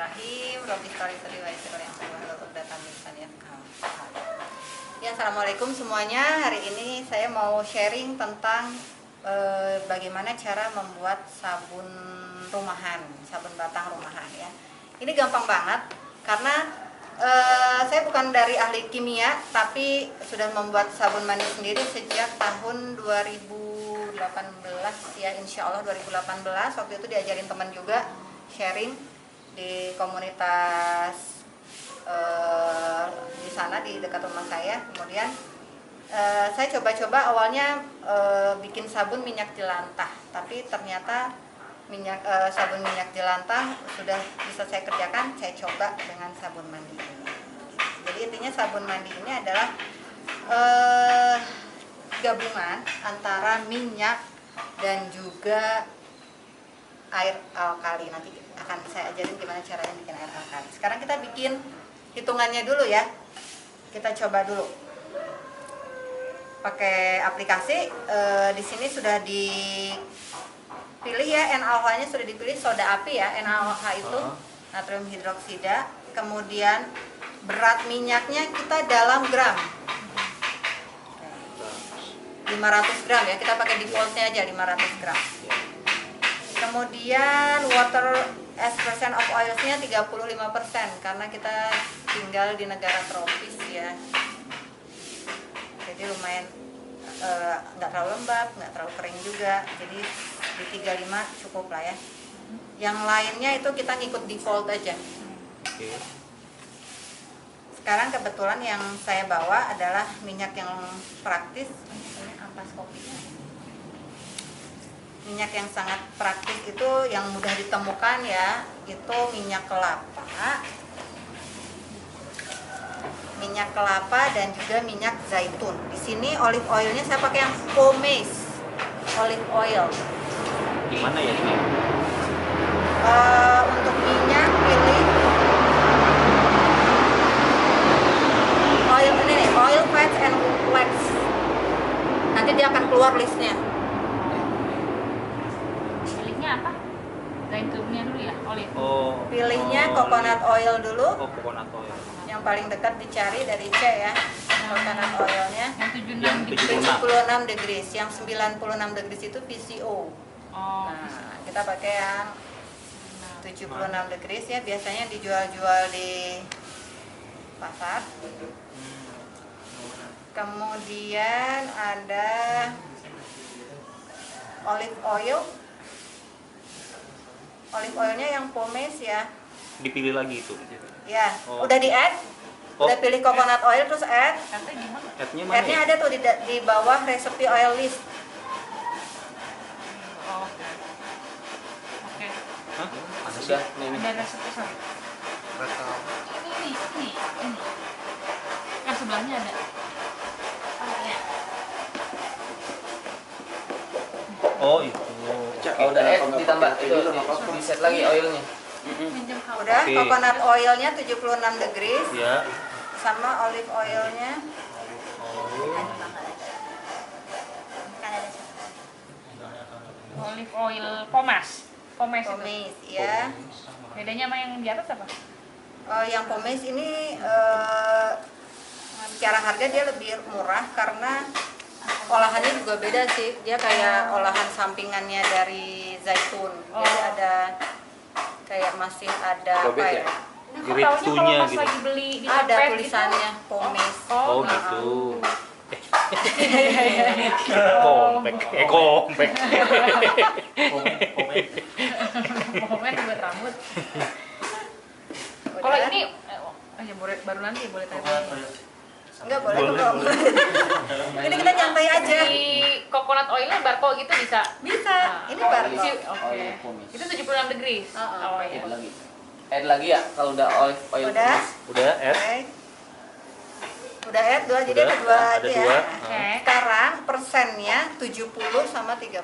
Bismillahirrahmanirrahim. Robbi sholli sadri wa yassir li amri wahlul 'uqdatam min lisani yafqahu qawli. Ya, assalamualaikum semuanya. Hari ini saya mau sharing tentang bagaimana cara membuat sabun rumahan, sabun batang rumahan ya. Ini gampang banget karena saya bukan dari ahli kimia, tapi sudah membuat sabun mandi sendiri sejak tahun 2018 ya, insya Allah 2018. Waktu itu diajarin teman juga, sharing di komunitas di sana di dekat rumah saya. Kemudian saya coba-coba awalnya bikin sabun minyak jelantah, tapi ternyata sabun minyak jelantah sudah bisa saya kerjakan. Saya coba dengan sabun mandi ini. Jadi intinya sabun mandi ini adalah gabungan antara minyak dan juga air alkali. Nanti akan saya ajarin gimana caranya bikin air alkali. Sekarang kita bikin hitungannya dulu ya. Kita coba dulu pakai aplikasi. Di sini sudah dipilih ya, NaOH-nya sudah dipilih, soda api ya. NaOH itu natrium hidroksida. Kemudian berat minyaknya kita dalam gram, 500 gram ya, kita pakai defaultnya aja 500 gram. Kemudian water as percent of oils-nya 35%, karena kita tinggal di negara tropis ya. Jadi lumayan nggak terlalu lembab, nggak terlalu kering juga. Jadi di 35 cukup lah ya. Yang lainnya itu kita ngikut default aja. Sekarang kebetulan yang saya bawa adalah minyak yang praktis. Ini ampas kopinya. Minyak yang sangat praktis itu yang mudah ditemukan ya, itu minyak kelapa. Minyak kelapa dan juga minyak zaitun. Di sini olive oilnya saya pakai yang Pomace olive oil. Gimana ya ini? Untuk minyak pilih oil ini nih, oil, fats, and wax. Nanti dia akan keluar listnya. Pilihnya apa? Zaitunnya dulu ya, olive. Pilihnya coconut oil dulu. Coconut oil. Yang paling dekat dicari dari C ya. Coconut oilnya. Yang 76 degrees. Yang 96 degrees itu PCO. Nah, kita pakai yang 76 degrees ya. Biasanya dijual-jual di pasar. Kemudian ada olive oil. Olive oilnya yang Pomace ya. Dipilih lagi itu. Ya, udah di-add. Udah pilih coconut oil terus add. Add-nya mana? Add-nya Ya? ada tuh di bawah recipe oil list. Oke. Hah? Ada sih. Sudah, ini. Ada resepnya sama. Ini. Kan sebelahnya ada. Oh itu. Kalau udah ditambah itu di set lagi oilnya. Minjem kamu. Udah, Oke. coconut oilnya 76 degrees Ya. sama olive oilnya. Olive oil Pomace. Pomace itu. Pomace ya. Bedanya sama yang di atas apa? Yang Pomace ini secara harga dia lebih murah karena olahannya juga beda sih. Dia kayak olahan sampingannya dari zaitun. Jadi ada kayak masih ada apa ya? Nah, Grade kok taunya 2-nya kalau pas gitu. lagi beli di Ada Topet tulisannya gitu? Pomace. Oh nah. gitu. Kompak. Kompak. Momen buat rambut. Udah. Kalau ini ya baru nanti boleh tanya. Enggak boleh Boleh, kok. Ini kita nyantai aja. Di coconut oilnya barco gitu bisa. Bisa. Ini baru. Oke. Itu 76 degrees. Oh iya. Add lagi ya kalau udah oil. Udah. Udah add. Oke. Udah add dua, jadi Udah, ada dua ada aja dua. ya. Oke. Sekarang persennya 70 sama 30.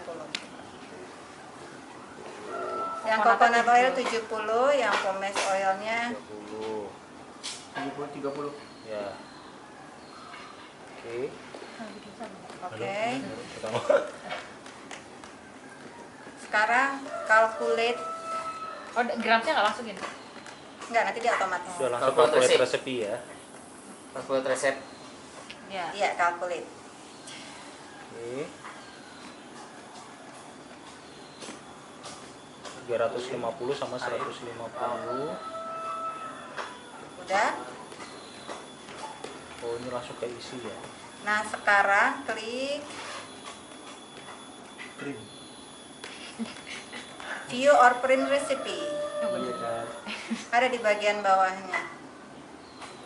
Yang coconut oil 70, yang Pomace oilnya 30. 30. Ya. Oke. oke. Sekarang calculate Oh, gramnya nggak masukin? Enggak, nanti dia otomatis. Udah langsung Kalkulator calculate sih. resepi ya. Kalkulator resep. Ya. Iya, calculate. Oke. 350 sama 150. Udah. Oh, ini langsung ke isi ya. Nah, sekarang klik view or print recipe. Ada di bagian bawahnya.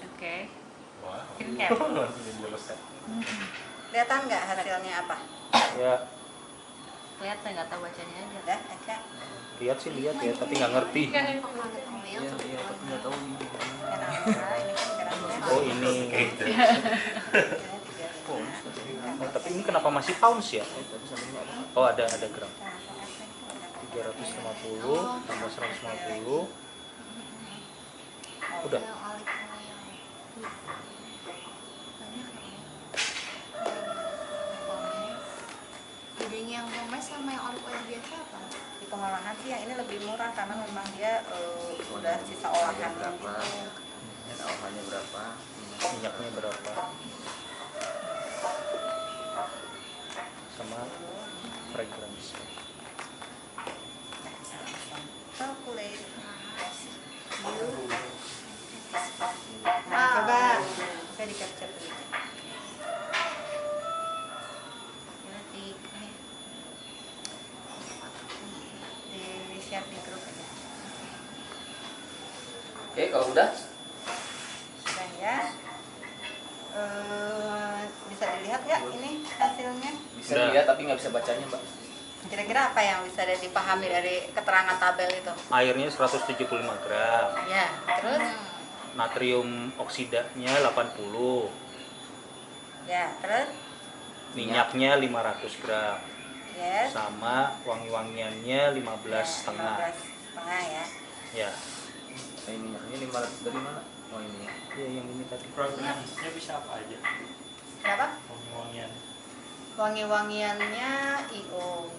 Oke. Wah. Ini kayak Kelihatan nggak hasilnya apa? Ya, kelihatan nggak tahu bacanya aja. Udah, aja. lihat sih lihat ya, tapi nggak ngerti. Iya, tapi nggak tahu ini. Nah, ini kan geramnya. Oh, ini. Oh, tapi ini kenapa masih pounds ya? Oh, ada gram. 350 tambah 150. Udah. Bedanya yang pomes sama yang olive oil biasa apa? Di pengolahan sih yang ini lebih murah karena memang dia udah sisa olahan Berapa? gitu. NaOH-nya berapa? Minyaknya berapa? Sama fragrance. Calculate. Nah, Wow. coba saya di capture dulu. Di share di grup aja. Oke, kalau udah Sudah ya. Bisa dilihat ya ini hasilnya. bisa Udah. dilihat tapi nggak bisa bacanya, Mbak. Kira-kira apa yang bisa dipahami dari keterangan tabel itu? Airnya 175 gram. Ya, terus Natrium oksidanya 80. ya, terus Minyaknya 500 gram. yes. Sama wangi-wangiannya 15 setengah. 15,5 ya. Ya. Ini minyaknya 500 dari mana? Oh ini. Iya, yang ini tadi. Fragrance-nya bisa apa aja? Kenapa? Wangi-wangian. Wangi-wangiannya IO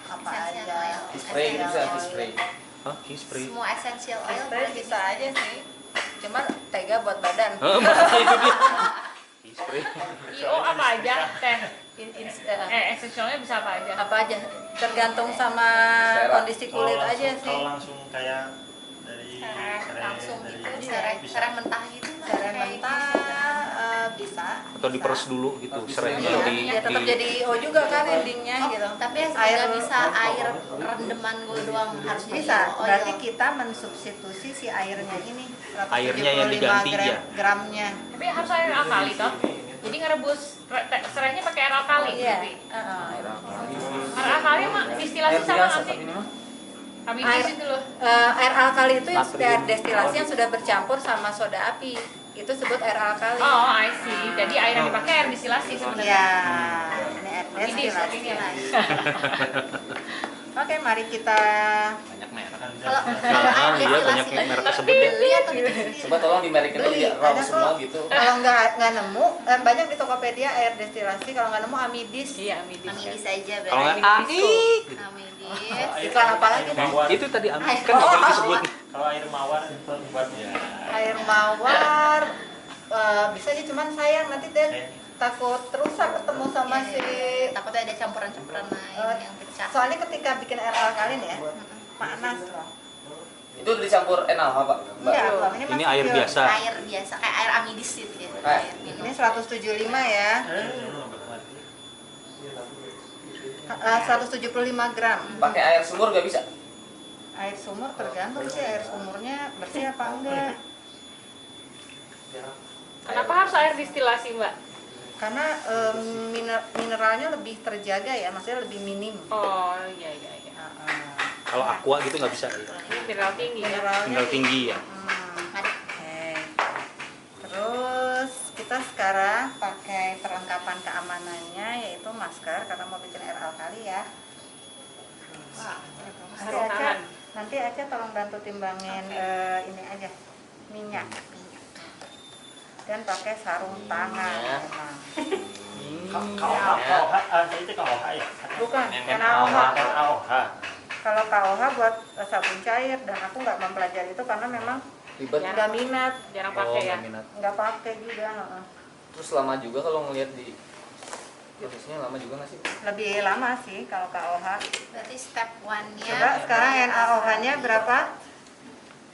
apa Essential aja? oil. Spray gitu bisa Essential spray. oil. Hah, key spray. Semua essential oil Spray berarti bisa aja sih. Cuma tega buat badan. Makanya itu dia. Key spray. IO apa aja teh? Essentialnya bisa apa aja? Apa aja? Tergantung sama Selera. kondisi kulit aja sih. Kalau langsung kayak dari Serai langsung gitu, dari- serai bisa. serai mentah gitu. Serai kayak mentah gitu. bisa. Atau diperes dulu gitu, serainya Iya, di ya tetap jadi IO juga kan endingnya Oh, gitu. tapi Air nggak bisa air rendeman gue doang harus jadi bisa. oil. Berarti kita mensubstitusi si airnya ini. 175 Airnya yang diganti ya? gramnya. Tapi harus air alkali toh. Jadi ngerebus serainya pakai air alkali Iya. berarti. Air alkali. Air alkali mah distilasi Air sama biasa nanti. tapi ini mah. Amidis itu loh. Air alkali itu yang sudah Natrium. destilasi yang sudah bercampur sama soda api. Itu sebut air alkali. Oh, I see. Jadi air yang dipakai air distilasi sebenarnya. Ya, ini air Amidis destilasi. ini ya. Oke, mari kita Banyak merek. Kalau Ah, iya, banyak destilasi merek tadi tersebut ya. beli atau bikin sendiri? Coba tolong di merekin aja Beli, ya, raw ada semua kok. gitu. kalau nggak nemu, banyak di Tokopedia air destilasi. Kalau nggak nemu amidis. Iya, amidis. Amidis aja Kalau berarti. nggak AI. Amidis. Iklan apa lagi? Mawar. Itu tadi kan Air. nggak boleh disebut. Kalau air mawar buat ya. Air mawar bisa aja, cuman sayang nanti deh takut rusak ketemu sama si. Takutnya ada campuran-campuran lain Eh, yang pecah. Soalnya ketika bikin air alkalin ya, panas loh. Itu udah dicampur NaOH, Pak. Mbak. Enggak, Bang, Ini masih air pure. biasa. Air biasa kayak air amidis gitu ya. Eh. Air minum. Ini 175 ya. 175 gram. Pakai air sumur nggak bisa? Air sumur tergantung sih air sumurnya bersih apa enggak. Kenapa harus air distilasi, Mbak? Karena mineralnya lebih terjaga ya, maksudnya lebih minim. Oh, iya iya iya. Kalau aqua gitu nggak bisa ya. Ini mineral tinggi ya. Mineralnya Tinggal tinggi ya. Oke. Terus kita sekarang pakai perlengkapan keamanannya yaitu masker karena mau bikin air alkali ya. Sarung tangan. Nanti aja tolong bantu timbangin ini aja minyak. Dan pakai sarung tangan. Minyak. Memang. KOH, itu KOH ya? Bukan, NaOH. KOH. Kalau KOH buat sabun cair dan aku nggak mempelajari itu karena memang Ribet. Ya. nggak minat, Jarang Oh, pakai ya. nggak minat. nggak pakai juga. Terus lama juga kalau ngelihat di prosesnya lama juga nggak sih? Lebih lama sih kalau KOH. Berarti step 1-nya. Coba sekarang NaOH-nya berapa?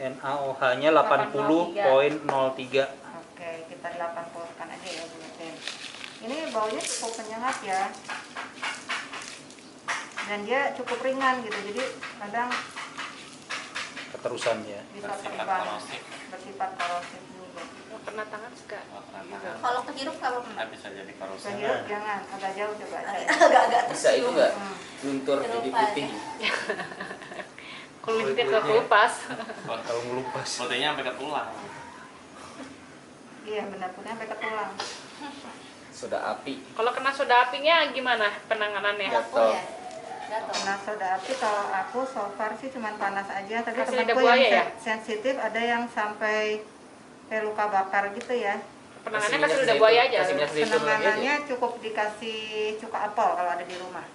NaOH-nya 80,03. Oke, kita 80 kan aja ya buletin. Ini baunya cukup menyengat ya. Dan dia cukup ringan gitu, jadi kadang Keterusan ya. bisa terbang. Bersifat korosif juga. Kena tangan suka. Kalau kehirup nggak apa-apa. Bisa jadi korosif. Kehirup jangan, agak jauh coba. Agak-agak Bisa itu nggak? Hmm. Luntur jadi putih. Kulit kita kelupas. Kalau ngelupas. Proteinnya sampai ke tulang. Iya benar, putihnya sampai ke tulang. Soda api. Kalau kena soda apinya gimana penanganannya? Gatel. Ya. Gatel. Nah, soda api kalau aku so far sih cuma panas aja, tapi Kasih temanku lidah buaya yang ya? sensitif ada yang sampai kayak luka bakar gitu ya. Penanganannya Kasih kasih minyak lidah zaitun, buaya aja. kasih minyak zaitun lagi aja. Penanganannya cukup dikasih cuka apel kalau ada di rumah.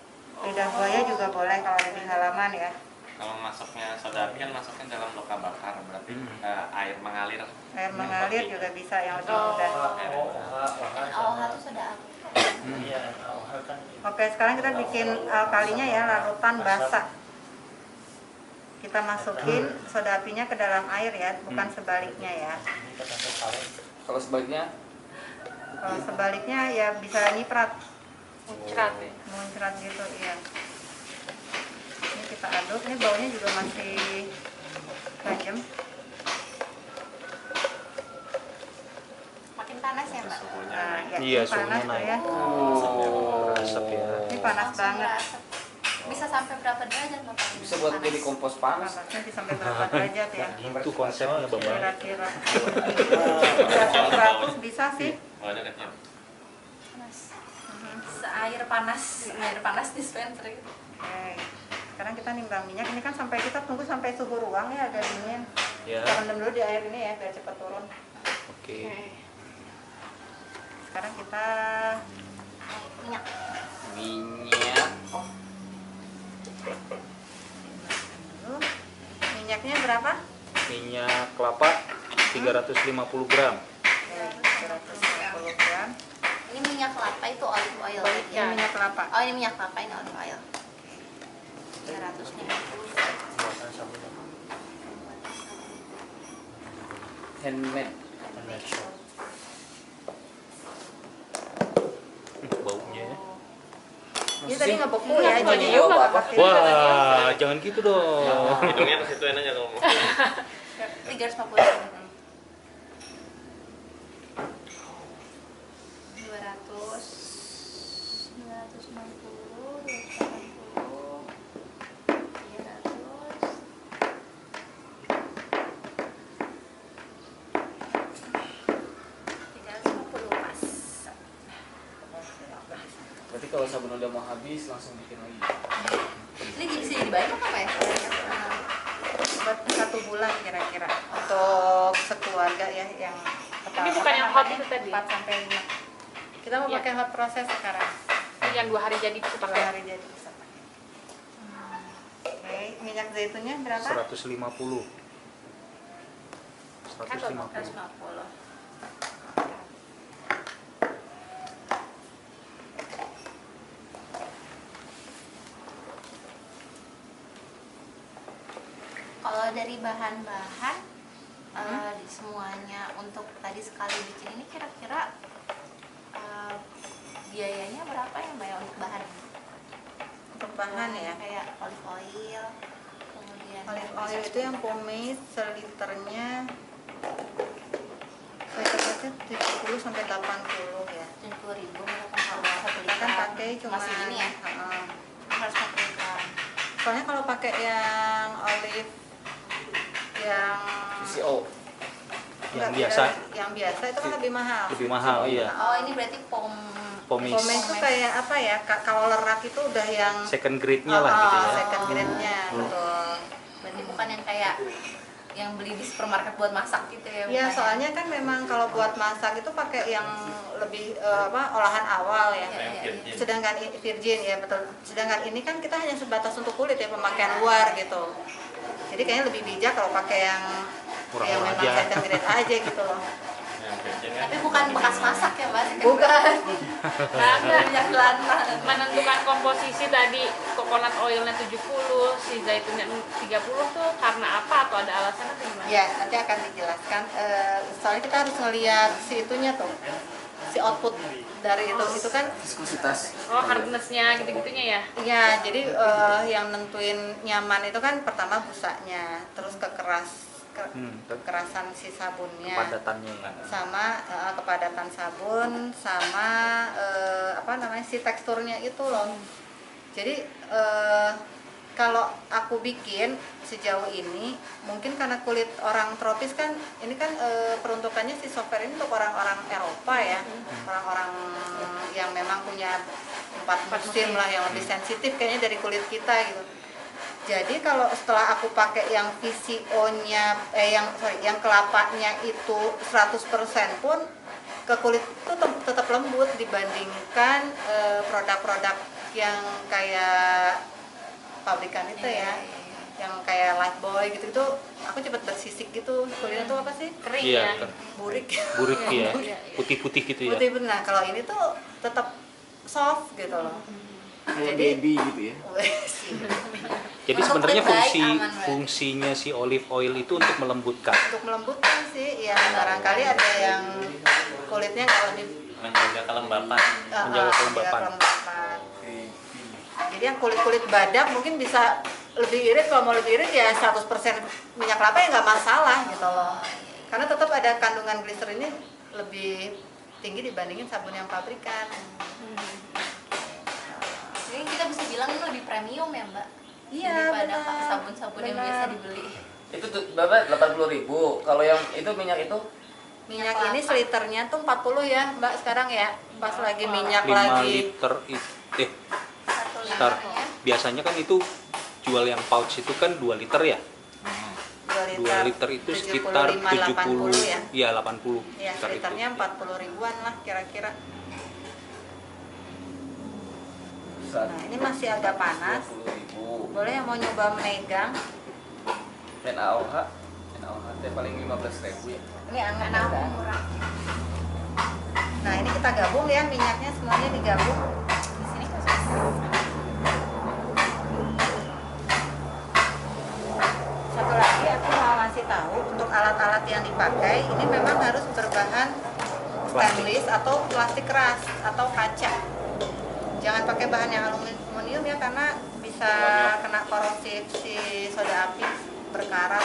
Lidah buaya juga boleh kalau ada di halaman ya. Kalau masuknya soda api kan masuknya dalam luka bakar, berarti air mengalir. Air mengalir juga bisa yang lebih Oh. mudah. NaOH itu soda api. Iya, NaOH kan. Oke, sekarang kita bikin alkalinya ya, larutan basah. Kita masukin soda apinya ke dalam air ya, bukan sebaliknya ya. Ini kan sampai kawin. Kalau sebaliknya Kalau sebaliknya ya bisa nyiprat, Muncrat ya. muncrat gitu ya. Ini kita aduk, ini baunya juga masih tajam. Makin panas ya, Mbak? Suhunya Nah, naik. ya, Iya, ini panas suhunya tuh naik. ya. Resep ya. Ini panas Langsung banget. berasap. Bisa sampai berapa derajat, Bapak? bisa buat Panas. jadi kompos panas. Panasnya bisa sampai berapa derajat ya? Itu konsepnya Bapak. Kira-kira 100 bisa sih. Bawahnya kecil. Panas. Seair panas, air panas dispenser gitu. Oke. Sekarang kita nimbang minyak. Ini kan sampai kita tunggu sampai suhu ruang ya agak dingin. Ya. Kita rendam dulu di air ini ya biar cepat turun. Oke. Sekarang kita Minyak. Minyak. dulu. Minyaknya berapa? Minyak kelapa 350 gram. Oke, 150 gram. Ini minyak kelapa itu olive oil. Balik Ini ya. minyak kelapa. Oh, ini minyak kelapa, ini olive oil. 350. Buatan sabun. Handmade. Baunya ya. Ini tadi ngebeku Iya, ya, jadi iya, Pak. Wah, jangan gitu dong. Hidungnya ke situ aja ngomong. 350. 350 pas. Berarti kalau sabun udah mau habis langsung bikin lagi. Ini bisa jadi banyak apa ya? buat 1 bulan kira-kira untuk sekeluarga ya yang Ini bukan yang hot itu tadi? 4 sampai 5. Kita mau Iya. pakai hot proses sekarang. Yang 2 hari jadi bisa 2 pakai. hari jadi bisa pakai. Oke, minyak zaitunnya berapa? 150. 150. 150. Kalau dari bahan-bahan di semuanya untuk tadi sekali bikin ini kira-kira biayanya berapa ya Mbak ya untuk bahan? Untuk bahan ya. Kayak olive oil, kemudian Olive oil itu yang pomade seliternya seliternya 70 sampai 80 ya. 70.000 kalau satu Kita kan liter. pakai cuma masih ini ya, heeh. 150 gram. Soalnya kalau pakai yang olive yang VCO. Yang enggak, biasa. yang biasa itu kan lebih mahal. Lebih mahal, iya. Oh ini berarti Pomis. Pomade itu kayak apa ya? Kalau lerak itu udah yang Second grade-nya lah gitu ya. second grade-nya, betul. berarti bukan yang kayak yang beli di supermarket buat masak gitu ya? Iya, bukannya? soalnya kan memang kalau buat masak itu pakai yang lebih olahan awal ya. Iya, iya, iya. Sedangkan virgin ya betul. Sedangkan ini kan kita hanya sebatas untuk kulit ya, pemakaian luar gitu. Jadi kayaknya lebih bijak kalau pakai yang Murah-murah memang aja. second grade aja gitu loh. Tapi bukan bekas masak ya mbak? Bukan. Nah, enggak. Minyak jelantah. Menentukan komposisi tadi coconut oilnya 70, si zaitunnya 30 tuh karena apa atau ada alasan atau gimana? Ya, nanti akan dijelaskan. Soalnya kita harus ngelihat si itunya tuh, si output dari itu kan. Viskositas. Oh, hardness-nya gitu-gitunya ya? Ya, jadi yang nentuin nyaman itu kan pertama busanya, terus kekerasan si sabunnya, Padatannya ya. sama kepadatan sabun, sama si teksturnya itu loh. Jadi kalau aku bikin sejauh ini, mungkin karena kulit orang tropis kan, ini kan peruntukannya si software ini untuk orang-orang Eropa ya, orang-orang yang memang punya empat musim lah, yang lebih sensitif kayaknya dari kulit kita gitu. Jadi kalau setelah aku pakai yang VCO-nya, yang kelapanya itu 100% pun ke kulit itu tetap lembut dibandingkan produk-produk yang kayak pabrikan itu ya, yang kayak Lifebuoy gitu itu aku cepet bersisik gitu, kulitnya tuh apa sih, kering Iya, ya, kan. burik. Burik ya, putih-putih gitu ya. Putih benar. Kalau ini tuh tetap soft gitu loh. Kayak Jadi- baby gitu ya. Jadi Untuk sebenarnya kulit baik, aman, Mbak. fungsinya si olive oil itu untuk melembutkan. Untuk melembutkan sih, ya barangkali ada yang kulitnya nggak lebih Menjaga kelembapan. Menjaga kelembapan. kelembapan. Jadi yang kulit-kulit badak mungkin bisa lebih irit, kalau mau lebih irit ya 100% minyak kelapa ya nggak masalah gitu loh. Karena tetap ada kandungan gliserinnya lebih tinggi dibandingin sabun yang pabrikan. Jadi kita bisa bilang ini lebih premium ya mbak? Iya, Daripada benar. sabun-sabun yang Benar. biasa dibeli. Itu tuh berapa? 80.000. Kalau yang itu minyak itu Minyak ini seliternya tuh 40 ya Mbak sekarang ya. Pas lagi minyak 5 lagi liter Satu Ntar, liternya. biasanya kan itu jual yang pouch itu kan 2 liter ya. 2 liter itu sekitar 70, 80 ya. iya 80 Ya, sekitar itu. liternya 40 ribuan lah kira-kira. Nah, ini masih agak panas. 20.000. Boleh yang mau nyoba megang? Dan AOH teh paling 15.000 ya. Ini anget Karena juga. murah. Nah, ini kita gabung ya, minyaknya semuanya digabung. Di sini khusus. Satu lagi aku mau ngasih tahu untuk alat-alat yang dipakai ini memang harus berbahan stainless atau plastik keras atau kaca. Jangan pakai bahan yang aluminium ya karena bisa kena korosif si soda api, berkarat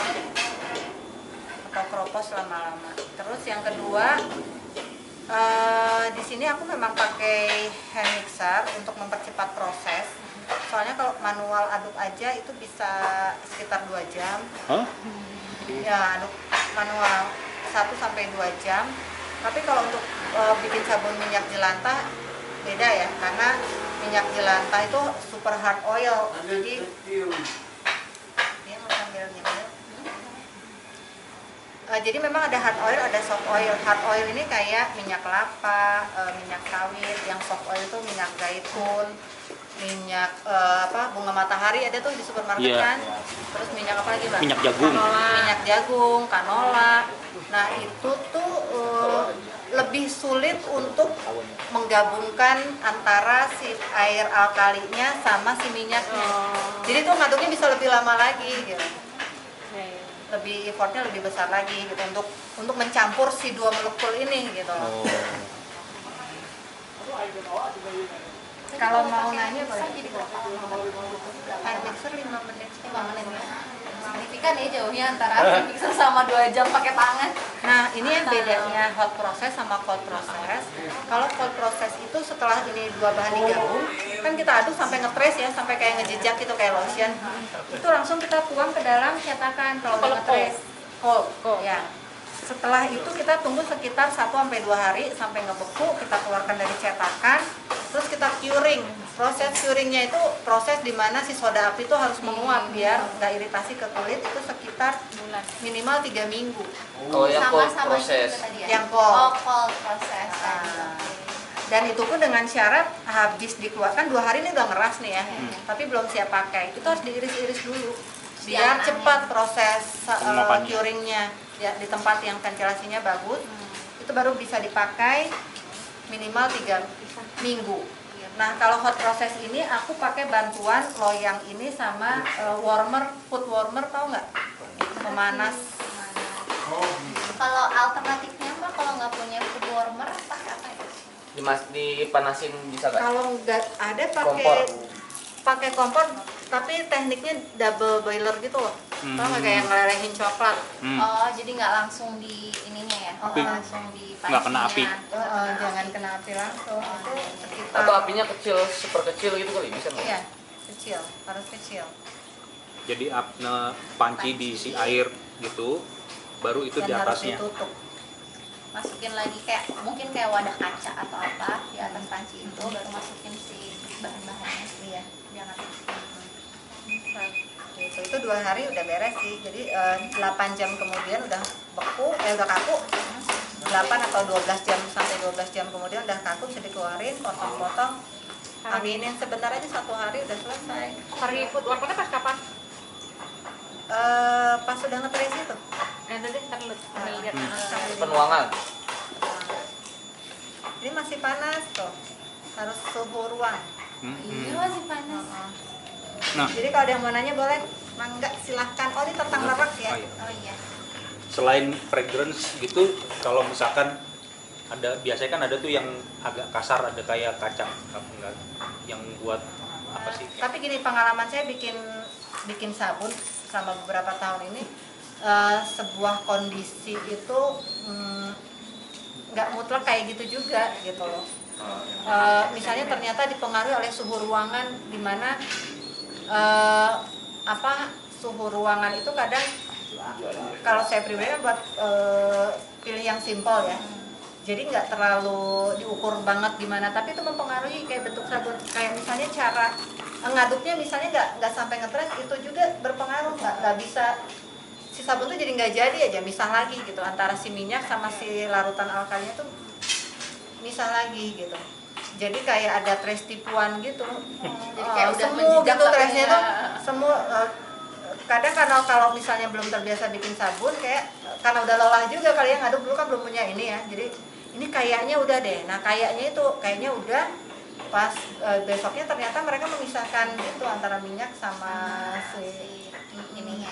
atau keropos lama-lama. Terus yang kedua, di sini aku memang pakai hand mixer untuk mempercepat proses. Soalnya kalau manual aduk aja itu bisa sekitar 2 jam. Hah? Ya, aduk manual 1 sampai 2 jam. Tapi kalau untuk bikin sabun minyak jelantah beda ya, karena minyak jelantah itu super hard oil. Jadi dia mau sambil nyemil. Jadi memang ada hard oil, ada soft oil. Hard oil ini kayak minyak kelapa, minyak sawit. Yang soft oil itu minyak zaitun, minyak bunga matahari ada tuh di supermarket Iya. kan. Terus minyak apa lagi, Mbak? Minyak jagung. Minyak jagung, canola. Nah, itu tuh lebih sulit untuk menggabungkan antara si air alkalinya sama si minyaknya. Jadi tuh ngaduknya bisa lebih lama lagi gitu. Lebih effortnya lebih besar lagi gitu untuk mencampur si dua molekul ini gitu. Oh. Kalau mau nanya boleh. Jadi berapa lama? Hand mixer 5 menit. 5 menit ya. Signifikan ya jauhnya antara hand mixer sama 2 jam pakai tangan. Nah, ini yang bedanya hot process sama cold process. Kalau cold process itu setelah ini dua bahan digabung, kan kita aduk sampai ngetres ya, sampai kayak ngejejak gitu kayak lotion. Itu langsung kita tuang ke dalam cetakan kalau udah ngetres. Cold. Ya. Setelah itu kita tunggu sekitar 1-2 hari sampai ngebeku, kita keluarkan dari cetakan, terus kita curing. Proses curingnya itu proses di mana si soda api itu harus menguap biar nggak iritasi ke kulit, itu sekitar minimal 3 minggu. Kalau yang cold Sama-sama proses. itu tadi ya? Yang cold. Oh, cold process. Nah, dan itu pun dengan syarat habis dikeluarkan 2 hari ini udah ngeras nih ya, tapi belum siap pakai. Itu harus diiris-iris dulu biar dianaknya. cepat proses Penguapannya. curingnya ya, di tempat yang ventilasinya bagus. Itu baru bisa dipakai minimal 3 minggu. Nah kalau hot process ini aku pakai bantuan loyang ini sama warmer, food warmer, tahu nggak? Pemanas. Kalau alternatifnya Mbak, kalau nggak punya food warmer pakai apa ya? Dipanasin bisa nggak? Kalau nggak ada Kompor. pakai kompor, tapi tekniknya double boiler gitu loh. Tahu nggak, kayak ngelelehin coklat. Oh, jadi nggak langsung di ininya ya? Api. Langsung di Nggak kena api. Jangan kena api langsung. Itu sekitar. Atau apinya kecil, super kecil gitu kali, bisa nggak? Iya, kecil, harus kecil. Jadi panci diisi air gitu, baru itu Dan di harus atasnya. ditutup. Masukin lagi kayak mungkin kayak wadah kaca atau apa di atas panci itu, baru masukin si bahan-bahannya. Iya. Jangan Gitu. Itu 2 hari udah beres sih. Jadi 8 jam kemudian udah beku, udah kaku. 8 atau 12 jam sampai 12 jam kemudian udah kaku, bisa dikeluarin, potong-potong, aminin sebentar aja, 1 hari udah selesai. Hari food warmernya pas kapan? Pas udah nge-trace itu. Nanti deh, ntar lihat. Penuangan. Ini masih panas tuh, harus suhu ruang. Iya masih panas. Nah, Jadi kalau ada yang mau nanya boleh, mangga silahkan. Oh ini tentang lerak ya? Oh, iya. Oh iya. Selain fragrance gitu, kalau misalkan biasanya kan ada tuh yang agak kasar, ada kayak kacang enggak, yang buat apa sih? Tapi gini, pengalaman saya bikin sabun selama beberapa tahun ini, sebuah kondisi itu nggak mutlak kayak gitu juga gitu loh. Misalnya ternyata dipengaruhi oleh suhu ruangan, di mana suhu ruangan itu kadang, kalau saya pribadi kan buat pilih yang simpel ya, jadi nggak terlalu diukur banget gimana, tapi itu mempengaruhi kayak bentuk sabun. Kayak misalnya cara ngaduknya, misalnya nggak sampai ngetres, itu juga berpengaruh. Nggak bisa, si sabun tuh jadi nggak jadi aja, misah lagi gitu antara si minyak sama si larutan alkalinya tuh misah lagi gitu. Jadi kayak ada trace tipuan gitu. Jadi kayak udah semu menjejak gitu tapi trace-nya nggak- tuh semu. Kadang kalau misalnya belum terbiasa bikin sabun, kayak karena udah lelah juga kali ya, ngaduk dulu kan belum punya ini ya, jadi ini kayaknya udah deh. Nah kayaknya udah pas besoknya ternyata mereka memisahkan itu antara minyak sama si ininya.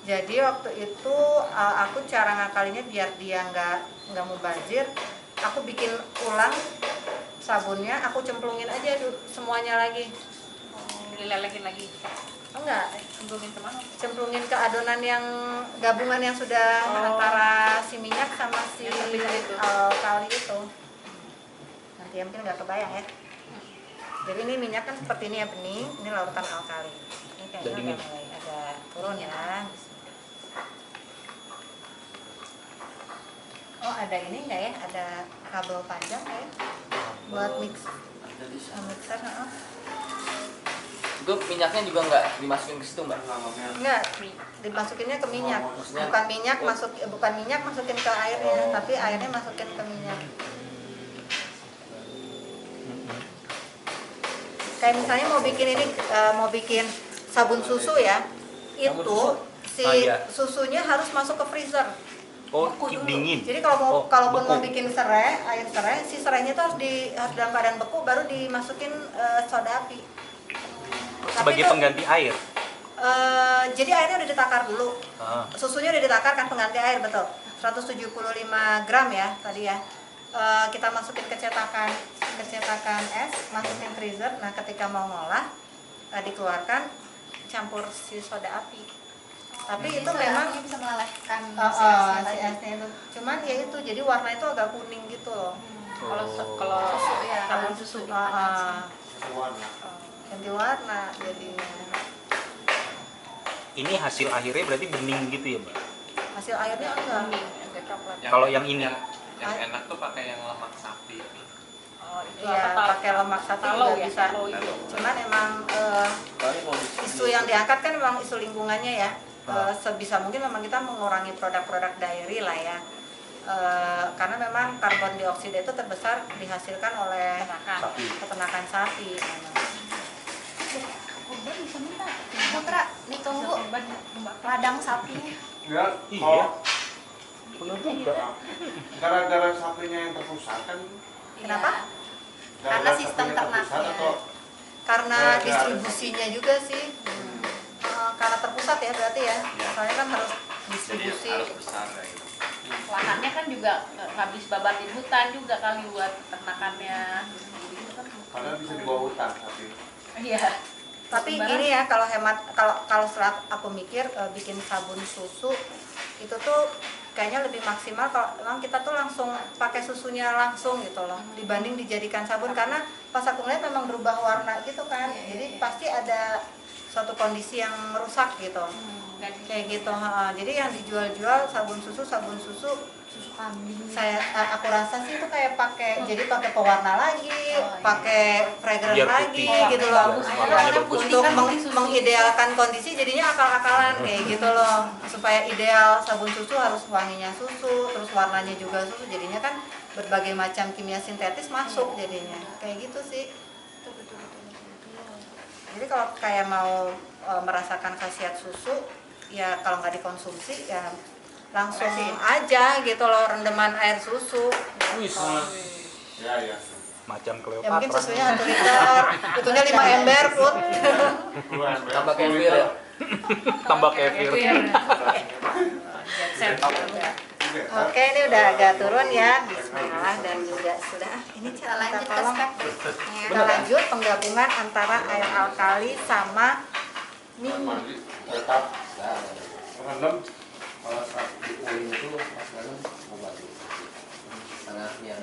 jadi waktu itu aku cara ngakalinnya biar dia nggak mubazir, aku bikin ulang sabunnya, aku cemplungin aja semuanya lagi. Dilelehin lagi. Enggak, Cemplungin kemana? cemplungin ke adonan yang gabungan yang sudah antara si minyak sama si Yang terpisah itu. alkali itu. Nanti ya mungkin nggak kebayang ya. Jadi ini minyak kan seperti ini ya, bening, ini larutan alkali. Ini kayaknya Dingin. udah mulai agak turun ya. Oh ada ini nggak ya? Ada kabel panjang nggak ya? Buat mixer, Itu minyaknya juga nggak dimasukin ke situ, Mbak? enggak, dimasukinnya ke minyak. Maksudnya- Bukan minyak masukin ke airnya, tapi airnya masukin ke minyak. Kayak misalnya mau bikin sabun susu ya, itu si iya. susunya harus masuk ke freezer. Oh, Beku dulu. dingin. Jadi Oh, kalaupun beku. mau bikin air serai, si serainya itu harus dalam keadaan beku, baru dimasukin soda api. Sebagai itu- pengganti air. Jadi airnya udah ditakar dulu. Susunya udah ditakar kan, pengganti air, betul. 175 gram ya tadi ya. Kita masukin ke cetakan es, masukin freezer. Nah ketika mau ngolah, dikeluarkan, campur si soda api. Tapi Jadi itu soda memang apinya bisa melelehkan si si esnya tadi. esnya itu. Cuman ya itu, jadi warna itu agak kuning gitu loh. Kalau Susu ya, sabun susu. ganti warna jadinya. Ini hasil akhirnya berarti bening gitu ya, Mbak? Hasil airnya enggak. Agak coklat. Kalau yang ini? yang enak tuh pakai yang lemak sapi. Oh, itu Iya, apa? pakai lemak sapi Tallow juga ya, bisa. tallow itu. Cuman emang isu yang diangkat kan memang isu lingkungannya ya. Sebisa mungkin memang kita mengurangi produk-produk dairy lah ya. Karena memang karbon dioksida itu terbesar dihasilkan oleh Makan. Sapi. peternakan sapi. Bang bisa minta. Putra, ditunggu ladang sapinya. Ya, Iya. benar juga. Gara-gara sapinya yang terpusat kan. Kenapa? Iya. Gara-gara Karena sistem sapinya terpusat ternaknya. atau Karena Ya, ya. distribusinya juga sih. Karena terpusat ya berarti ya. Ya. Soalnya kan harus Jadi distribusi. harus besar kayak gitu. Lahannya kan juga habis babatin hutan juga kali buat ternakannya. Gitu kan. karena bisa dibawa hutan sapi. Iya. Tapi Barang. gini ya, kalau hemat, kalau setelah aku mikir bikin sabun susu itu tuh kayaknya lebih maksimal kalau memang kita tuh langsung pakai susunya langsung gitu loh, dibanding dijadikan sabun, karena pas aku ngeliat memang berubah warna gitu kan, jadi pasti ada suatu kondisi yang merusak gitu, kayak gitu. Jadi yang dijual-jual sabun susu Susu kambing. aku rasa sih itu kayak jadi pakai pewarna lagi, iya. pakai fragrance Biar lagi putih. gitu loh. Bagus, warnanya bagus. Untuk Kan putih susu. mengidealkan kondisi jadinya akal-akalan kayak gitu loh. Supaya ideal sabun susu harus wanginya susu, terus warnanya juga susu, jadinya kan berbagai macam kimia sintetis masuk jadinya. Kayak gitu sih. Jadi kalau kayak mau merasakan khasiat susu, ya kalau nggak dikonsumsi ya langsung aja gitu loh, rendeman air susu. Wis, Ya, ya. macam Ya mungkin Cleopatra. susunya 1 liter, itunya 5 ember put. Tambah kefir ya. Tambah kefir. Oke, ini udah agak turun ya. Bismillah, dan juga sudah. Ini Kita cara lanjut ke tolong. step Kita lanjut penggabungan antara air alkali sama minyak. Mandi tetap rendam. Kalau saat di uling itu pas dalam mengobati tengahnya.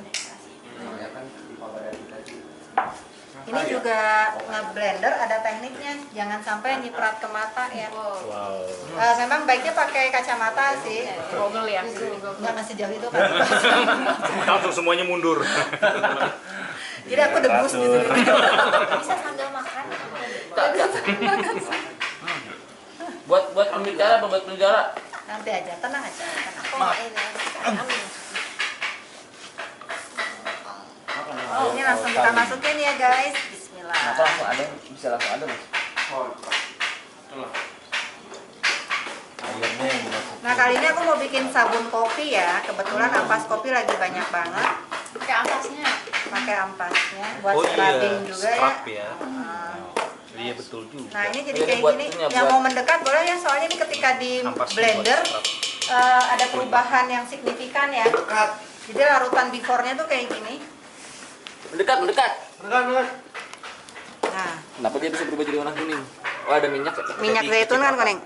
Soalnya kan di badan kita sih. Ini juga ngeblender ada tekniknya, jangan sampai nyiprat ke mata ya. Wow. Memang baiknya pakai kacamata sih. Google ya. Nggak masih jauh itu kan. Langsung semuanya mundur. Jadi aku debus gitu. Bisa sambil makan. Buat pembicara apa buat penjara? Nanti aja, tenang aja. Tenang. Aku mau ini. Ambil. Oh, ini langsung kita masukin ya guys. Bismillah. Kenapa langsung ada? Bisa langsung ada mas? Oh, itulah. Airnya yang dimasuk. Nah kali ini aku mau bikin sabun kopi ya. Kebetulan ampas kopi lagi banyak banget. Pakai ampasnya. Pakai ampasnya buat Oh scrubbing iya, juga ya. scrub ya. Nah, Iya betul juga. Nah ini jadi Ini kayak buat gini. ininya, Yang buat- mau mendekat boleh ya. Soalnya ini ketika di Ampas blender buat scrub. ada perubahan yang signifikan ya. Jadi larutan before-nya tuh kayak gini. Mendekat. Enggak. Nah Kenapa dia bisa berubah jadi warna kuning? Oh ada minyak ya? minyak zaitun kan kuning.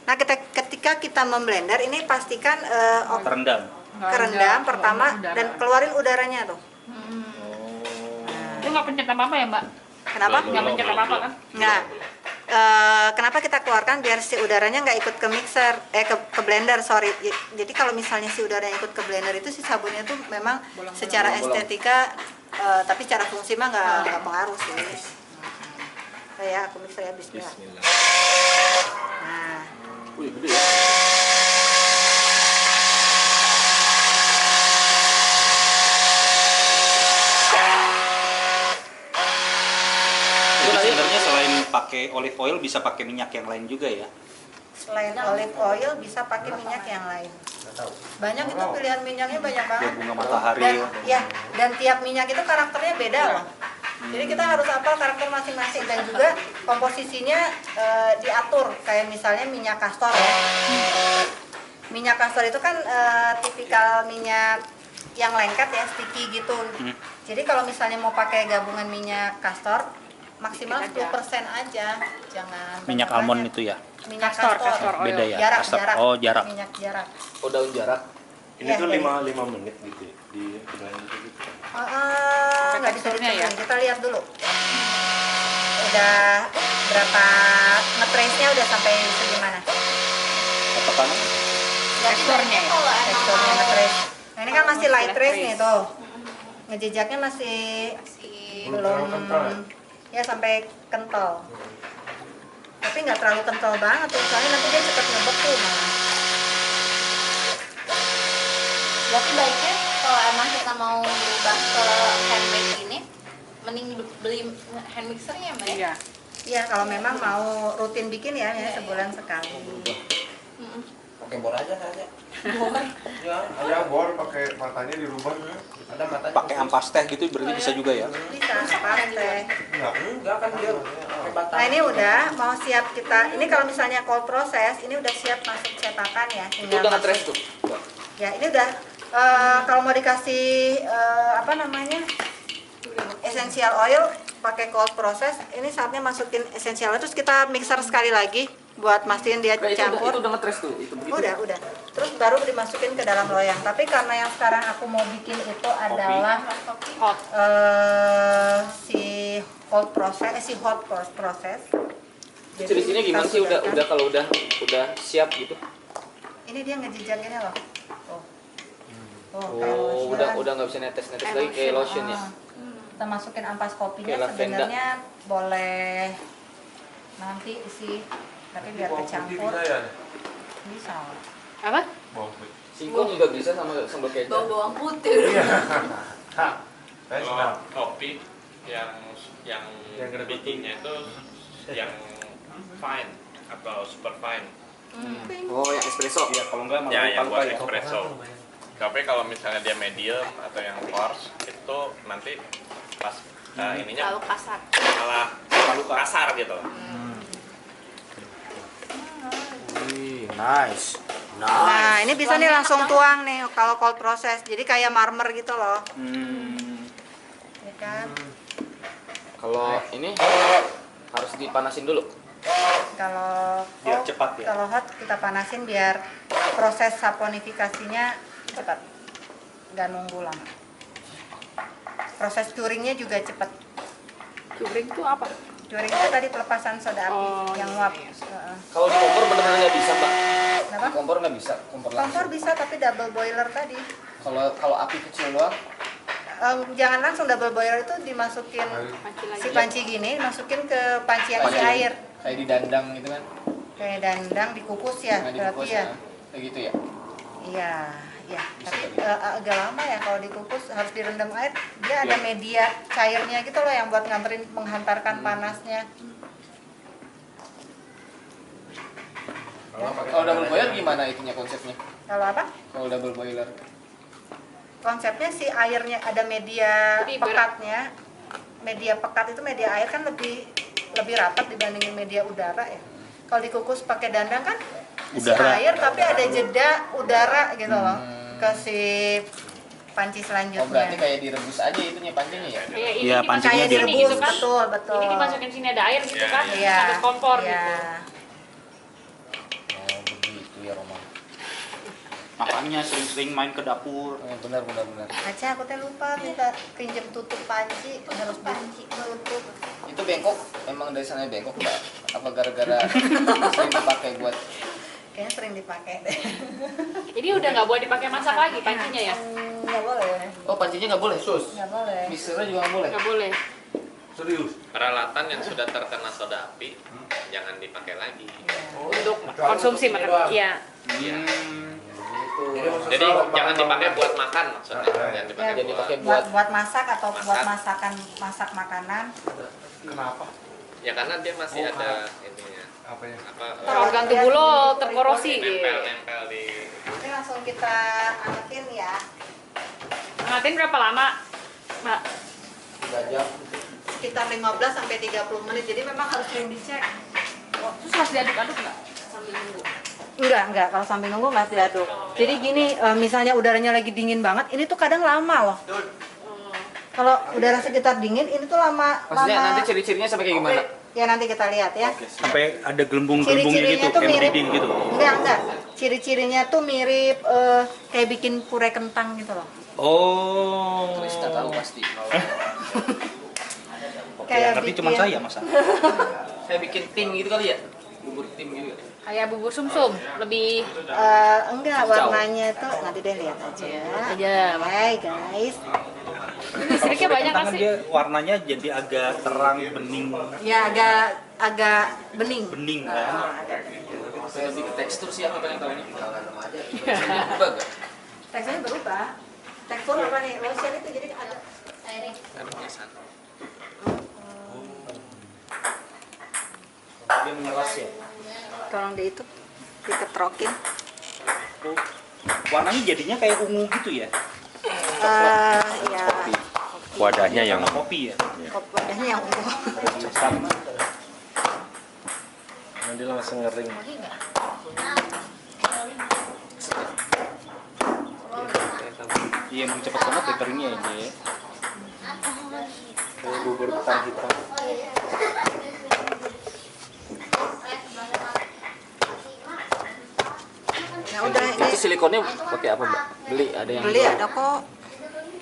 Nah ketika kita memblender ini pastikan Terendam. kerendam pertama dan keluarin udaranya tuh. Lu nggak pencet apa-apa ya, Mbak? Kenapa? Nggak pencet apa-apa kan? Nah, kenapa kita keluarkan biar si udaranya nggak ikut ke mixer, ke blender, sorry. Jadi kalau misalnya si udaranya ikut ke blender itu si sabunnya tuh memang secara estetika, tapi secara fungsi mah nggak pengaruh sih. Ya, aku mixer ya, Bismillah. Nah, Wih gede ya. Jadi sebenarnya selain pakai olive oil bisa pakai minyak yang lain juga ya. selain olive oil bisa pakai minyak yang lain. Banyak itu pilihan minyaknya banyak Ya banget. bunga matahari. Dan tiap minyak itu karakternya beda loh. Jadi kita harus hafal karakter masing-masing dan juga komposisinya diatur. Kayak misalnya minyak kastor ya. Minyak kastor itu kan tipikal minyak yang lengket ya, sticky gitu. Jadi kalau misalnya mau pakai gabungan minyak kastor maksimal 10% aja. Jangan Minyak banyak. almond itu ya. Minyak Kastor oil. Beda ya. Jarak, Kastor. jarak. Oh, jarak. Minyak jarak. Oh daun jarak. Ini Iya, tuh jadi- 5 menit gitu ya, di blender gitu. Nggak disuruh teksturnya ya? Kita lihat dulu. Udah berapa ngetrace-nya udah sampai segimana? Apa kan? Teksturnya ya? Kalau emang Teksturnya mau ngetrace. Nah ini kan masih light trace trace. nih tuh. Ngejejaknya masih belum ya sampai kental. Tapi nggak terlalu kental banget tuh, soalnya nanti dia cepet ngebeku malah. berarti baiknya kalau emang kita mau berubah ke handmade ini mending beli hand mixernya Mbak ya? Iya. Iya, kalau memang mau rutin bikin ya sebulan sekali. Pakai bor aja saja. Ya, Ya bor pakai matanya dirubah. ada matanya. Pakai ampas teh gitu berarti bisa juga ya. Bisa, pakai. Enggak kan dia pakai batang. Nah ini udah mau siap kita. Ini kalau misalnya cold process, ini udah siap masuk cetakan ya. Itu Tinggal udah masuk. nge-trace tuh. Ya ini udah. Kalau mau dikasih apa namanya essential oil pakai cold process, ini saatnya masukin essential oil, terus kita mixer sekali lagi buat mastiin dia Nah, campur. itu udah nge-trace tuh. Itu begitu. Udah. Terus baru dimasukin ke dalam loyang. Tapi karena yang sekarang aku mau bikin itu adalah Hot. si cold process, si hot process. Jadi Ciri-cirinya gimana kita sih gunakan- udah kalau udah siap gitu? Ini dia ngejejak ini loh. Kayak Oh, lotion. udah nggak bisa netes lagi kayak lotion ya. Kita masukin ampas kopinya Kayak lavender. sebenarnya boleh nanti isi, tapi biar kecampur bisa. Apa? Singkong juga bisa sama sambal kecap. Bawang putih. Kalau kopi yang bikinnya itu yang fine atau super fine. Oh, yang espresso. Ya kalau enggak Ya, yang buat ya. espresso. Tapi kalau misalnya dia medium atau yang coarse itu nanti pas ininya Lalu kasar. malah terlalu kasar gitu. Wih, nice. Nah, ini bisa nih langsung tuang nih kalau cold process. Jadi kayak marmer gitu loh. Ya kan? Kalau ini harus dipanasin dulu. Kalau Biar cepat ya. Kalau hot kita panasin biar proses saponifikasinya cepat. Nggak nunggu lama. Proses curingnya juga cepat. Curing tuh apa? Curing itu tadi pelepasan soda api Oh, yang iya, uap. iya. Kalau di kompor benar-benar nggak bisa, Mbak. Kenapa? Di kompor nggak bisa, kompor Kompor langsung. bisa tapi double boiler tadi. Kalau api kecil doang, Jangan langsung double boiler itu dimasukin Panci lagi. si panci gini, masukin ke panci yang isi Panci. air. kayak di dandang gitu kan. Kayak dandang dikukus ya, Nggak berarti dikukus ya. Kayak gitu ya. Iya, ya. Bisa Tapi tadi. agak lama ya kalau dikukus, harus direndam air. Dia ada Ya. media cairnya gitu loh yang buat nganterin menghantarkan panasnya. Kalau double boiler gimana itunya konsepnya? Kalau apa? Kalau double boiler. Konsepnya si airnya ada media Jadi pekatnya. Media pekat itu media air kan lebih rapat dibandingin media udara ya. Kalau dikukus pakai dandang kan isi Udara. air tapi ada jeda udara gitu loh ke si panci Oh, selanjutnya. berarti kayak direbus aja itunya pancinya ya? Kayak ini Iya, dimasukin pancinya Kayak sini direbus, gitu kan. betul, betul. Ini dimasukin sini ada air gitu Iya, kan. Iya. Sampai kompor Iya. gitu. Oh, begitu ya, Roman. Makanya sering-sering main ke dapur. Oh, benar. Aca, aku teh lupa minta pinjem tutup panci, harus panci tutup. Itu bengkok, emang dari sana bengkok Mbak? Apa gara-gara sering dipakai buat Kayaknya sering dipakai deh. Jadi udah nggak boleh dipakai masak lagi pancinya ya? Nggak boleh, Oh, pancinya nggak boleh? Sus. nggak boleh. Mixernya juga nggak boleh? Nggak boleh. Serius. Peralatan yang sudah terkena soda api jangan dipakai lagi. Untuk konsumsi makan. Iya. Jadi jangan dipakai buat makan maksudnya. Jangan dipakai Ya, Jadi buat. pakai Buat buat buat masak atau buat Masak. masak makanan. Kenapa? Ya karena dia masih ada ininya. Apa ya? Apa Organ tubuh lo terkorosi. nempel-nempel di Ini langsung kita angetin ya. Ngatin berapa lama, Mbak? 3 jam. Sekitar 15 sampai 30 menit. Jadi memang harus sering dicek. Terus harus diaduk-aduk nggak sambil nunggu? Enggak. Kalau sambil nunggu nggak diaduk. Jadi gini, misalnya udaranya lagi dingin banget, ini tuh kadang lama loh. Kalau udara sekitar dingin, ini tuh lama. Maksudnya nanti ciri-cirinya sampai kayak gimana? Ya nanti kita lihat ya. Sampai ada gelembung-gelembungnya Ciri-cirinya gitu, tuh kayak mirip. breeding gitu. Enggak. Ciri-cirinya tuh mirip kayak bikin puree kentang gitu loh. Oh. Terus kita tahu pasti. Oke, Kayak ngerti cuma bikin- saya masa. Saya bikin tim gitu kali ya? Bubur tim gitu. Kayak bubur sumsum, lebih Enggak, Hijau. warnanya tuh nanti deh lihat aja. aja. Hai guys. Ini listriknya banyak nggak Kan sih? dia warnanya jadi agak terang bening, Ya agak bening. bening kan. Saya lebih ke tekstur sih aku pengen tahu ini. Berubah nggak? Teksturnya berubah. Tekstur apa nih? Lotion itu jadi ada Airnya. dalamnya sana. dia mengeras ya. Tolong di itu diketrokin. Oh, warnanya jadinya kayak ungu gitu ya. Ya. Wadahnya yang Warna kopi ya. Wadahnya yang ungu. Sama. nanti langsung ngering. Iya, emang cepet banget ya keringnya aja ya. Kayak bubur ketan hitam. Ya udah ini Itu silikonnya pakai apa, Mbak? Beli ada yang beli ada kok.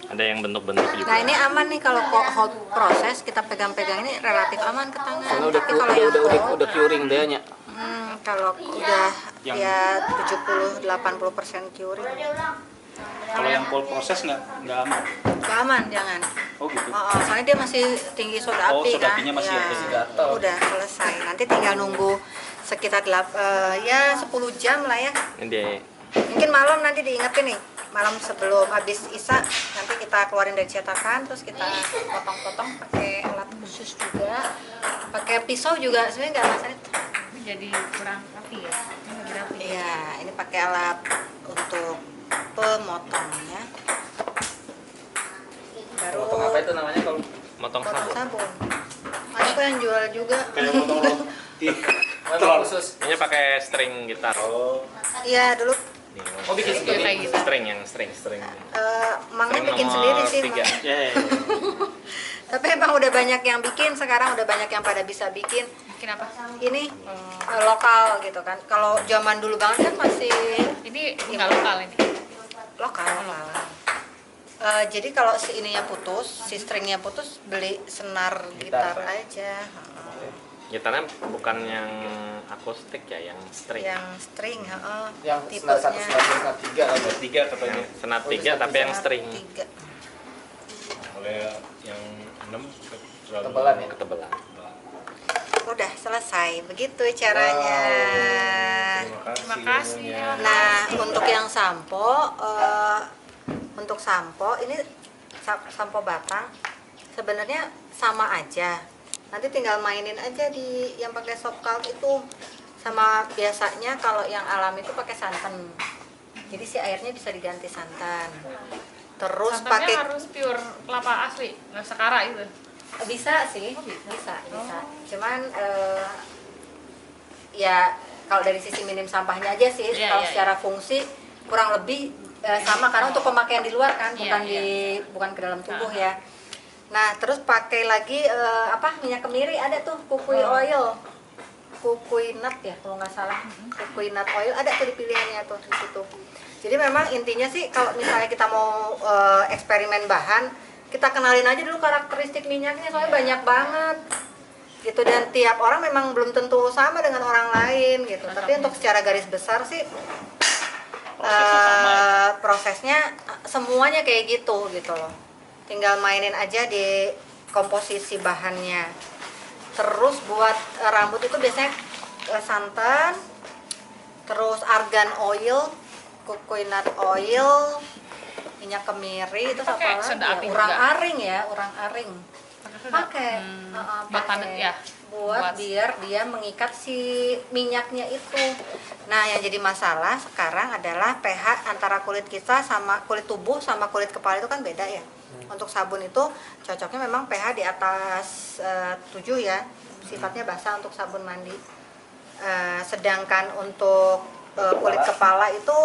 ada yang bentuk-bentuk juga. Nah ini aman nih kalau kok hot proses kita pegang-pegang ini relatif aman ke tangan. Karena udah Tapi kalau yang cold, udah curing dia nya. kalau udah Yang- ya 70-80% curing, Kalau yang cold proses nggak aman. nggak aman jangan. Oh gitu. Soalnya dia masih tinggi soda Oh, api soda kan. apinya masih Ya, ada. Masih gatel. udah selesai. Nanti tinggal nunggu sekitar 10 jam lah ya. Ini dia. Mungkin malam nanti diingetin nih, malam sebelum habis isya nanti kita keluarin dari cetakan, terus kita potong-potong pakai alat khusus juga, pakai pisau juga sebenarnya nggak masalah. Ini jadi kurang rapi ya. Ini lebih rapi. Iya, ini pakai alat untuk pemotongnya. Baru Potong apa itu namanya kalau Motong potong sabun. sabun. Ada kok yang jual juga. Kayak potong roti. memang khusus? Ini pakai string gitar. Oh. Iya dulu Oh bikin Iya, kayak gitu. String yang string. Mangnya String bikin nomor sendiri sih. 3. Ya. Tapi emang udah banyak yang bikin sekarang, udah banyak yang pada bisa bikin. Bikin apa? Ini lokal gitu kan. Kalau zaman dulu banget kan masih Ini nggak lokal ini. lokal. Jadi kalau si ininya putus, si stringnya putus, beli senar gitar aja. Gitarnya bukan yang akustik ya, yang string. Yang string, Yang senar satu, senar dua, senar tiga ada. Tiga katanya. Senar Oh, 3 tapi yang string. Tiga. Oleh yang 6 Tebalan ya? Ketebalan. Udah selesai, begitu caranya. Terima kasih ya. Nah, untuk yang sampo, ini sampo batang sebenarnya sama aja. Nanti tinggal mainin aja di yang pakai soft card itu. Sama biasanya kalau yang alami itu pakai santan. Jadi si airnya bisa diganti santan. Terus Santannya pakai harus pure kelapa asli, nggak sekara itu. bisa sih, bisa. Cuman ya kalau dari sisi minim sampahnya aja sih, Iya, kalau iya, secara fungsi kurang lebih sama karena untuk pemakaian di luar kan, Iya, bukan ke dalam tubuh ya. Nah, terus pakai lagi minyak kemiri ada tuh, kukui oil. Kukui nut ya kalau nggak salah. Kukui nut oil ada tuh di pilihannya tuh di situ. Jadi memang intinya sih kalau misalnya kita mau eksperimen bahan, kita kenalin aja dulu karakteristik minyaknya, soalnya banyak banget gitu, dan tiap orang memang belum tentu sama dengan orang lain gitu. Tapi untuk secara garis besar sih Prosesnya sama ya? prosesnya semuanya kayak gitu loh. Tinggal mainin aja di komposisi bahannya. Terus buat rambut itu biasanya santan, terus argan oil, coconut oil, minyak kemiri, itu apa Pakai lagi soda ya? api Urang-aring ya, urang-aring. Pakai Buat padat ya. buat biar dia mengikat si minyaknya itu. Nah, yang jadi masalah sekarang adalah pH antara kulit kita sama kulit tubuh sama kulit kepala itu kan beda ya. Untuk sabun itu cocoknya memang pH di atas 7 ya, sifatnya basah untuk sabun mandi. Sedangkan untuk kulit kepala itu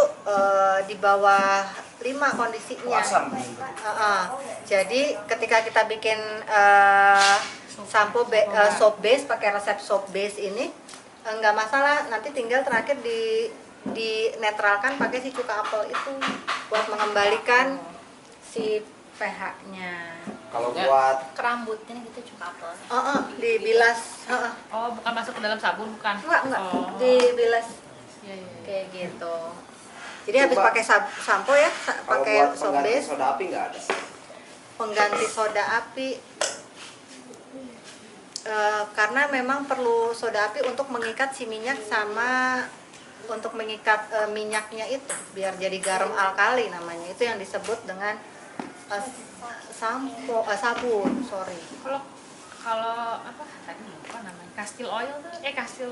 di bawah 5 kondisinya. Jadi ketika kita bikin soap base pakai resep soap base ini nggak masalah, nanti tinggal terakhir di netralkan pakai si cuka apel itu buat mengembalikan si pH-nya. Kalau buat Ke rambutnya gitu cuka apel. Dibilas, Oh, bukan masuk ke dalam sabun, bukan? enggak, Oh. dibilas Iya, iya. kayak gitu. Jadi habis Coba. pakai sampo ya, kalau pakai buat soap pengganti base, soda api nggak ada. pengganti soda api. Karena memang perlu soda api untuk mengikat si minyak sama untuk mengikat minyaknya itu biar jadi garam alkali namanya. Itu yang disebut dengan sabun, sorry. Kalau Kalau apa tadi lupa namanya, Kastil Oil tuh Kastil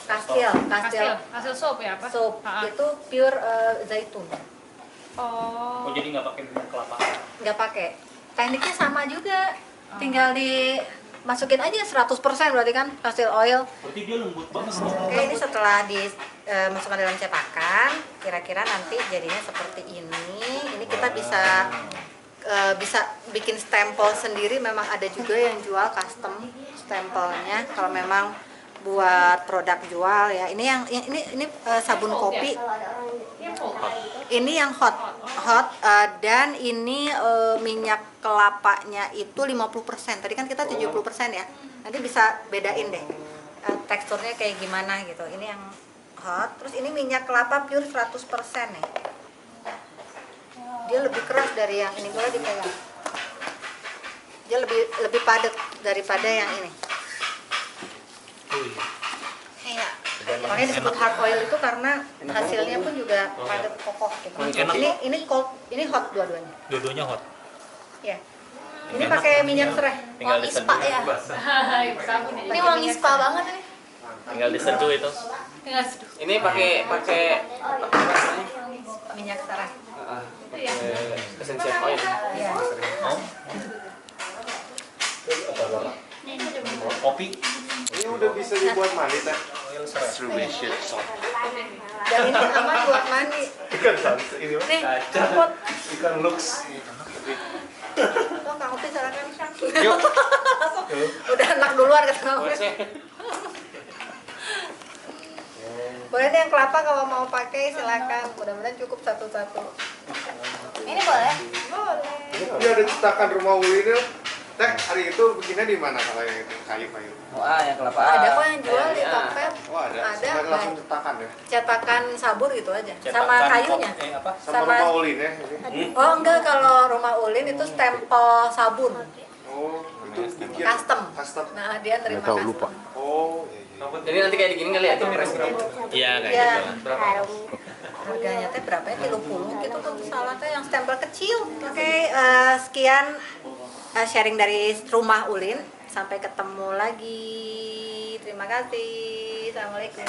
Kastil soap ya apa? Soap Ha-ha. itu pure zaitun. Oh. Oh, jadi nggak pakai minyak kelapa. Nggak pakai. Tekniknya sama juga. Tinggal dimasukin aja 100% berarti kan Kastil Oil. Berarti dia lembut banget. Oke, ini setelah dimasukkan dalam cetakan, kira-kira nanti jadinya seperti ini. Ini kita bisa bikin stempel sendiri. Memang ada juga yang jual custom stempelnya. Kalau memang buat produk jual ya. Ini sabun kopi. Ini yang hot dan ini minyak kelapanya itu 50%. Tadi kan kita 70% ya. Nanti bisa bedain deh teksturnya kayak gimana gitu. Ini yang hot. Terus ini minyak kelapa pure 100% nih. Dia lebih keras dari yang ini, boleh dipegang. Dia lebih padat daripada yang ini. Kayak makanya disebut hard oil itu karena hasilnya pun juga padat kokoh gitu. Ini hot dua-duanya. Dua-duanya hot. Ya. Ini pakai minyak serai. Tinggal Wangi diseduh. spa ya. Sabun ya. Ini wangi spa banget ini. Tinggal diseduh itu. Tinggal seduh. Ini pakai Minyak serai. essential oil. Iya. Kopi. Ini udah bisa dibuat mandi teh. Dan ini aman buat mandi. Ikan sans ini mah. Nih, rumput. Ikan lux. Tuh Kang Upi silakan. Udah anak duluan kata Kang Upi. Boleh deh yang kelapa kalau mau pakai silakan. Mudah-mudahan cukup satu-satu. Ini boleh? Boleh. Ini ada cetakan rumah Uli ini. Teh, hari itu bikinnya di mana kalau yang itu kayu-kayu? Oh, yang kelapa. Ada kok yang jual di Tokped. Oh ada. Ada. Sampai langsung cetakan ya. Cetakan sabun gitu aja. Sama Cetakan kayunya. apa? Sama rumah Uli ya. Ini. Oh enggak, kalau rumah Ulin itu stempel sabun. Oh, itu bikin Custom. Custom. Nah, dia terima custom. Oh, iya. Jadi nanti kayak gini kali ya, itu press. Iya kayak Iya. gitu. Harganya teh berapa ya? 30 gitu kan salah teh yang stempel kecil. Oke, sekian sharing dari rumah Ulin. Sampai ketemu lagi. Terima kasih. Assalamualaikum.